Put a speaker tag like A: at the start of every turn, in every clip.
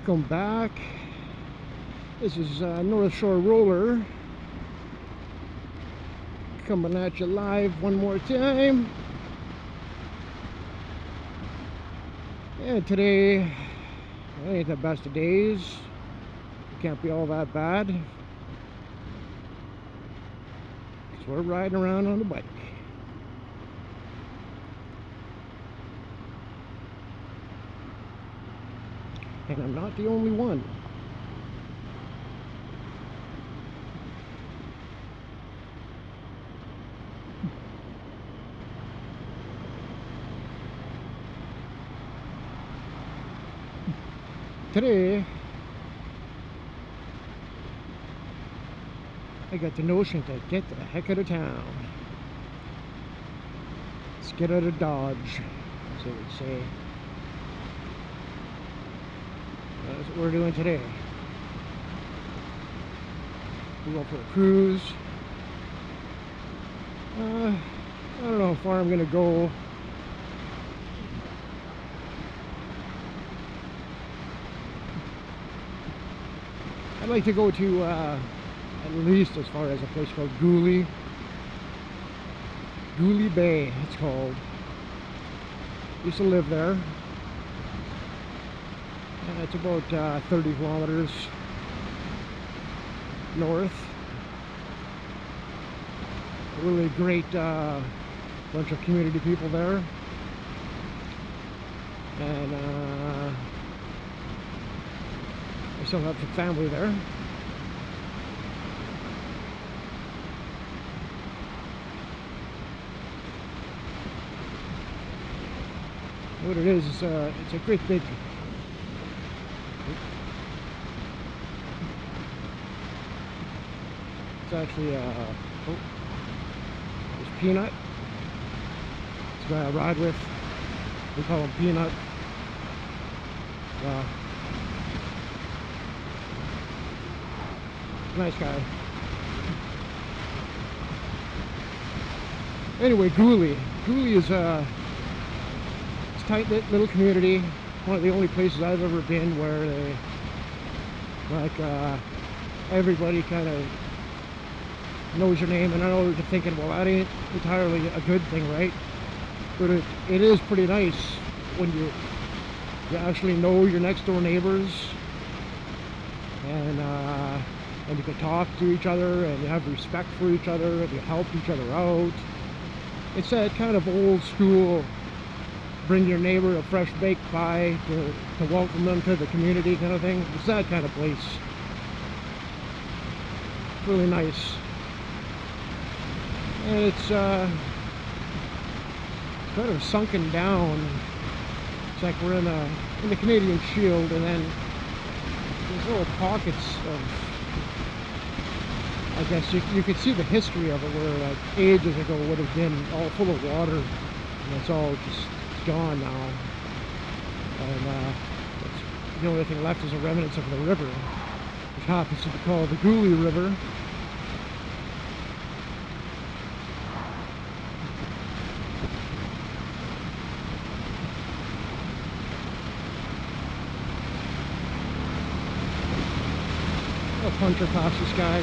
A: Welcome back. This is North Shore Roller coming at you live one more time. And today, it ain't the best of days. It can't be all that bad. So we're riding around on the bike. And I'm not the only one. Today, I got the notion to get the heck out of town. Let's get out of Dodge, as they would say. That's what we're doing today. We go for a cruise. I don't know how far I'm gonna go. I'd like to go to at least as far as a place called Gooley Bay, it's called. Used to live there. And it's about 30 kilometers north. A really great bunch of community people there. And I still have some family there. What it is it's a great big. It's actually there's Peanut. It's a guy I ride with. We call him Peanut. Nice guy. Anyway, Gooley is it's a tight-knit little community. One of the only places I've ever been where they everybody kind of knows your name. And I know you're thinking, well, that ain't entirely a good thing, right? But it is pretty nice when you actually know your next door neighbors, and you can talk to each other, and you have respect for each other, and you help each other out. It's that kind of old school, bring your neighbor a fresh baked pie to welcome them to the community kind of thing. It's that kind of place. It's really nice. And it's kind of sunken down. It's like we're in the Canadian Shield, and then there's little pockets of, I guess you could see the history of it, where like ages ago would have been all full of water, and it's all just gone now. And the only thing left is the remnants of the river, which happens to be called the Gooley River. A puncher past this guy.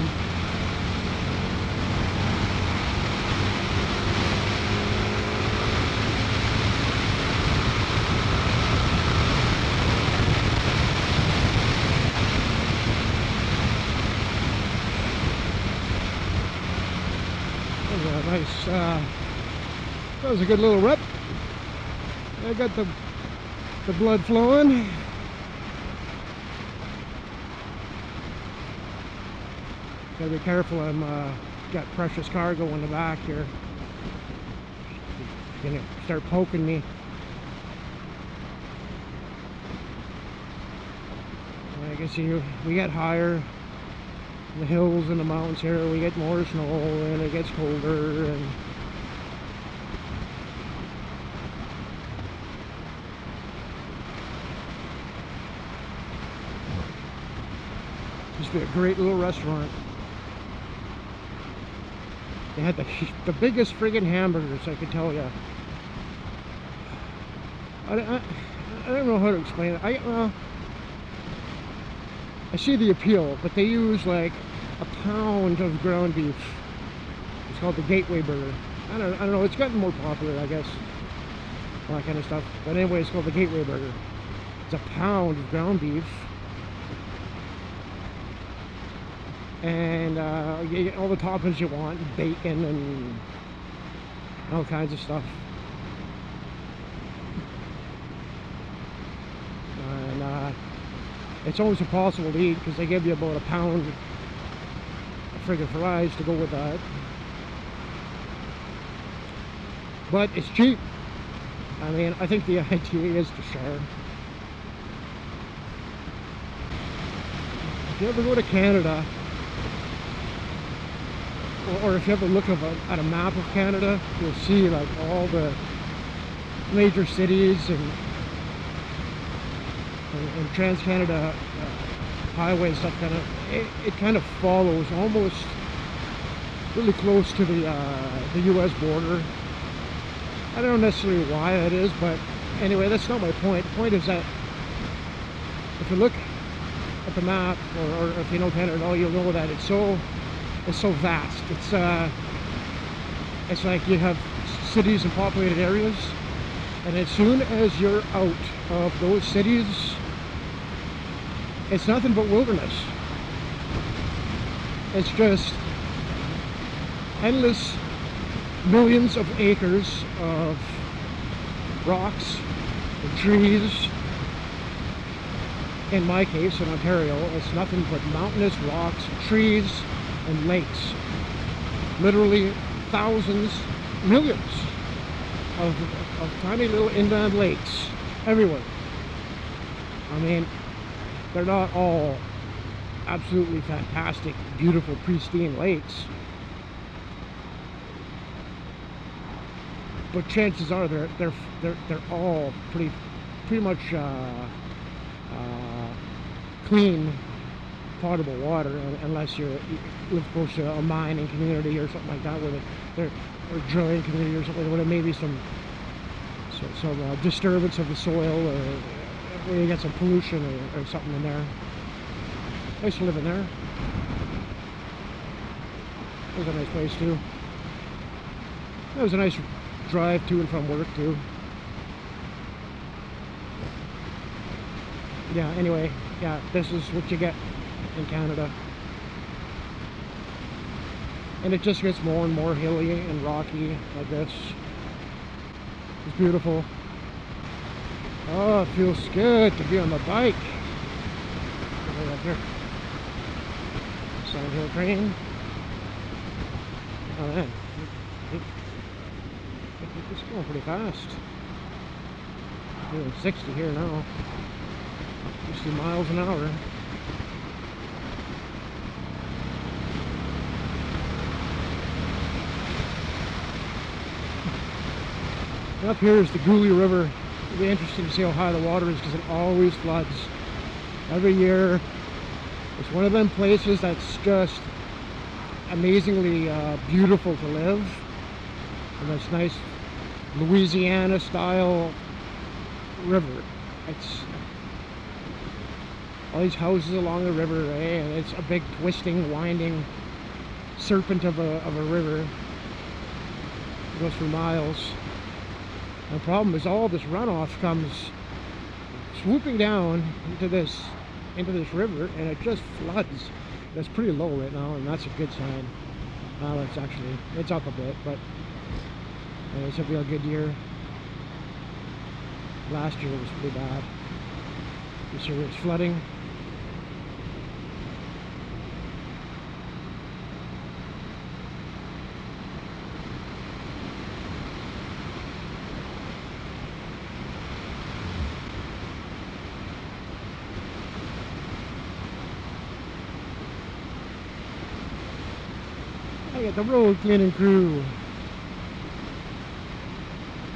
A: Nice. That was a good little rip. I got the blood flowing. Gotta be careful. I'm got precious cargo in the back here. It's gonna start poking me. I guess we get higher. The hills and the mountains here, we get more snow, and it gets colder, and used to be a great little restaurant. They had the biggest friggin' hamburgers, I can tell you. I don't know how to explain it. I see the appeal, but they use like a pound of ground beef. It's called the Gateway Burger. I don't know, it's gotten more popular, I guess, all that kind of stuff. But anyway, it's called the Gateway Burger. It's a pound of ground beef, and you get all the toppings you want, bacon and all kinds of stuff. And it's almost impossible to eat because they give you about a pound of friggin' fries to go with that. But it's cheap. I mean, I think the idea is to share. If you ever go to Canada, or if you ever look at a map of Canada, you'll see like all the major cities and Trans-Canada highway stuff. It kind of follows almost really close to the U.S. border. I don't know necessarily why that is, but anyway, that's not my point. The point is that if you look at the map, or if you know Canada at all, you'll know that it's so vast. It's like you have cities and populated areas, and as soon as you're out of those cities, it's nothing but wilderness. It's just endless millions of acres of rocks and trees. In my case, in Ontario, it's nothing but mountainous rocks, trees, and lakes. Literally thousands, millions of tiny little inland lakes everywhere. I mean, they're not all absolutely fantastic, beautiful, pristine lakes, but chances are they're all pretty much clean, potable water, unless you live close to a mining community or something like that, where or drilling community or something, where there may be some disturbance of the soil, or where you get some pollution or something in there. I used to live in there. It was a nice place too. It was a nice drive to and from work too. Yeah, anyway, yeah, this is what you get in Canada. And it just gets more and more hilly and rocky like this. It's beautiful. Oh, it feels good to be on the bike. Right up here. Sandhill train. Oh man, it's going pretty fast. Doing 60 here now. 60 miles an hour. And up here is the Goulet River. It'll be interesting to see how high the water is because it always floods. Every year. It's one of them places that's just amazingly beautiful to live. And this nice Louisiana style river. It's all these houses along the river, eh? And it's a big twisting, winding serpent of a river. It goes for miles. And the problem is all this runoff comes swooping down into this river, and it just floods. That's pretty low right now, and that's a good sign. Well, it's up a bit, but this will be a good year. Last year was pretty bad. This year it's flooding. I got the road cleaning crew.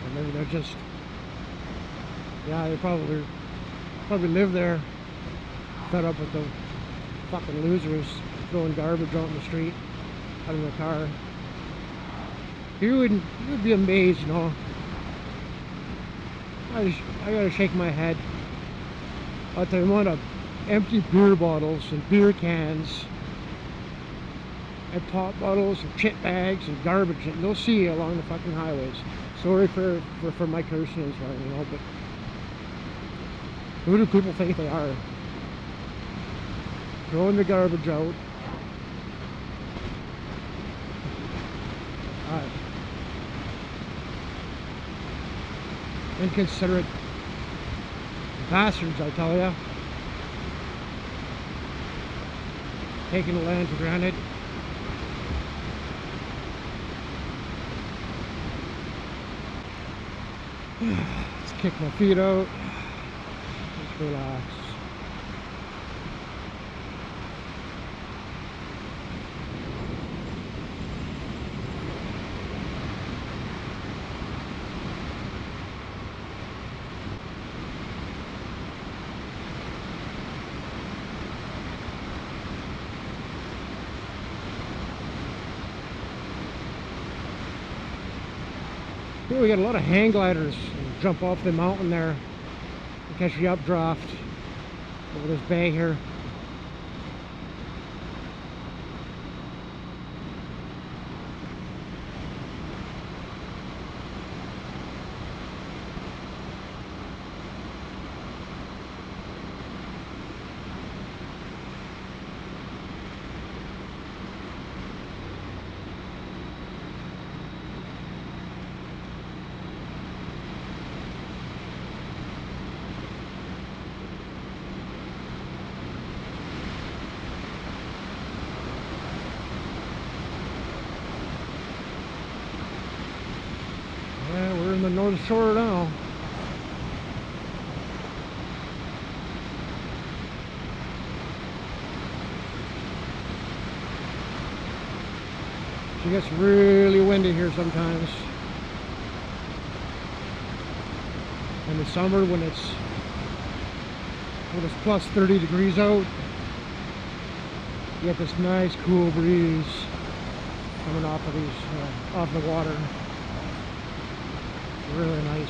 A: And maybe they're just, yeah, they probably live there, fed up with the fucking losers throwing garbage out in the street, out of their car. You would be amazed, you know. I gotta shake my head. I'll tell you what, empty beer bottles and beer cans and pop bottles and chip bags and garbage that you'll see along the fucking highways. Sorry for my cursing and swearing, you know, but who do people think they are? Throwing the garbage out. Inconsiderate bastards, I tell ya. Taking the land for granted. Let's kick my feet out. Just relax. Here we got a lot of hang gliders jump off the mountain there and catch the updraft over this bay here. We're in the North Shore now. It gets really windy here sometimes. In the summer when it's plus 30 degrees out, you get this nice cool breeze coming off of these off the water. Really nice.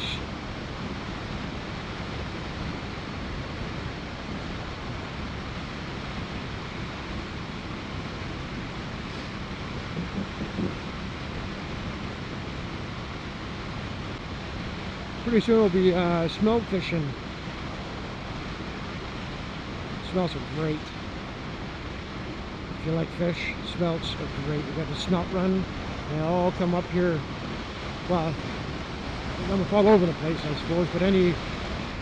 A: Pretty soon we'll be smelt fishing. Smelts are great. If you like fish, smelts are great. We got the smelt run. They all come up here. Well, I'm all over the place, I suppose, but any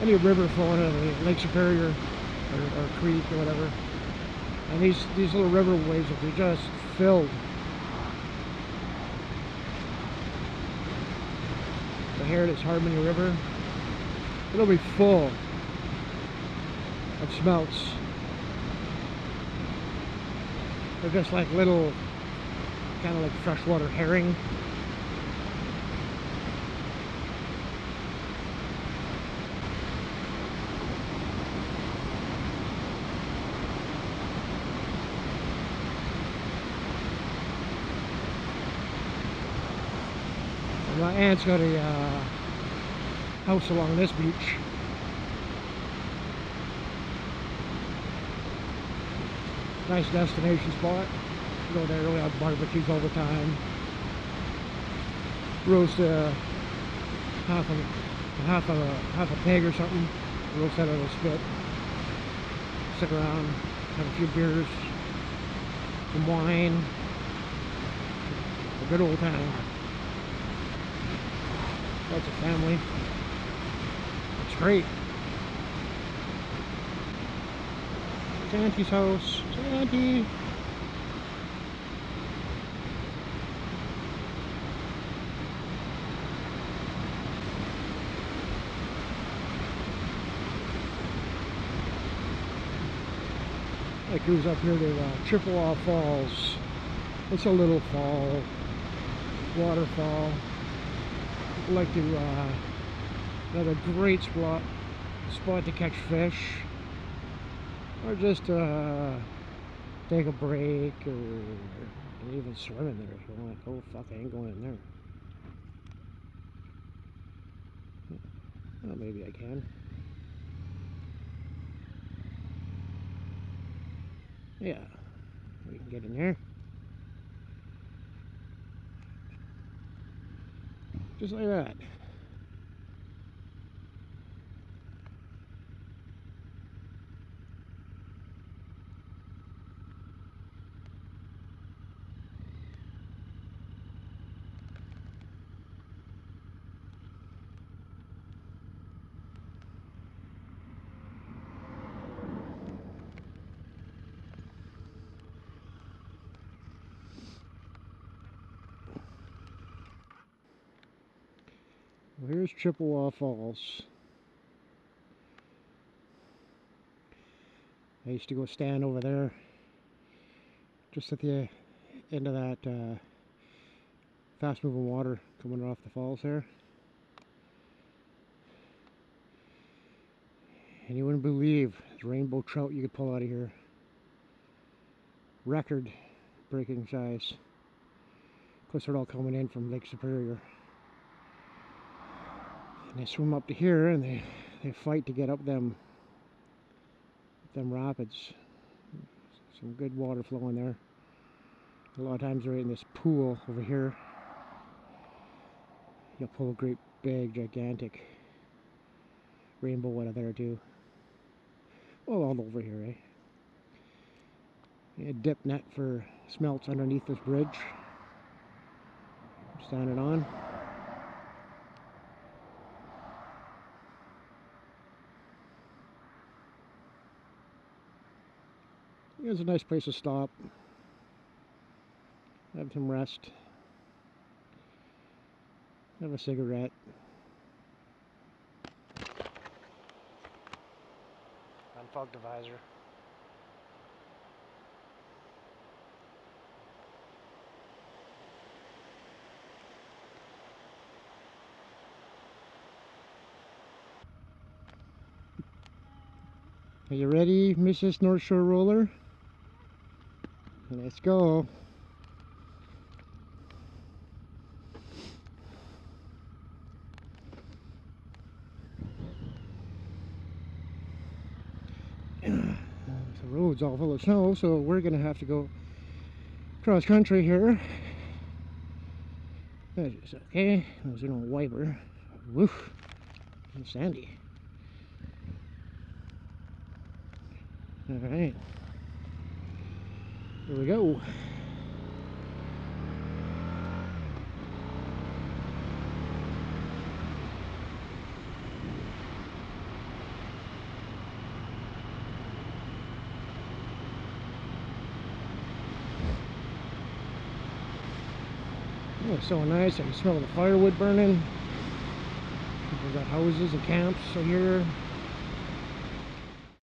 A: river flowing out of Lake Superior or creek or whatever, and these little riverways will be just filled. So here it is, Harmony River. It'll be full of smelts. They're just like little, kind of like freshwater herring. My aunt's got a house along this beach. Nice destination spot. Go there, we have barbecues all the time. Roast half a pig or something. Roast that on a spit. Sit around, have a few beers, some wine. A good old time. Lots of family. It's great. It's Auntie's house. It's Auntie. I cruise up here to Chippewa Falls. It's a little fall, waterfall. Like to another great spot to catch fish, or just take a break, or even swim in there if you want. Oh fuck, I ain't going in there. Well, maybe I can. Yeah, we can get in there. Just like that. Well, here's Chippewa Falls. I used to go stand over there, just at the end of that fast-moving water coming off the falls there. And you wouldn't believe the rainbow trout you could pull out of here. Record-breaking size. Of course, they're all coming in from Lake Superior. And they swim up to here, and they fight to get up them rapids. Some good water flowing there. A lot of times they're in this pool over here. You'll pull a great big gigantic rainbow out of there too. Well, all over here, eh? A dip net for smelts underneath this bridge. Standing on. Here's a nice place to stop. Have some rest. Have a cigarette. Unfog the visor. Are you ready, Mrs. North Shore Roller? Let's go. The road's all full of snow, so we're gonna have to go cross country here. That's okay. There's an old wiper. Woof. It's sandy. Alright. Here we go. Oh, it's so nice. I can smell the firewood burning. People got houses and camps so here.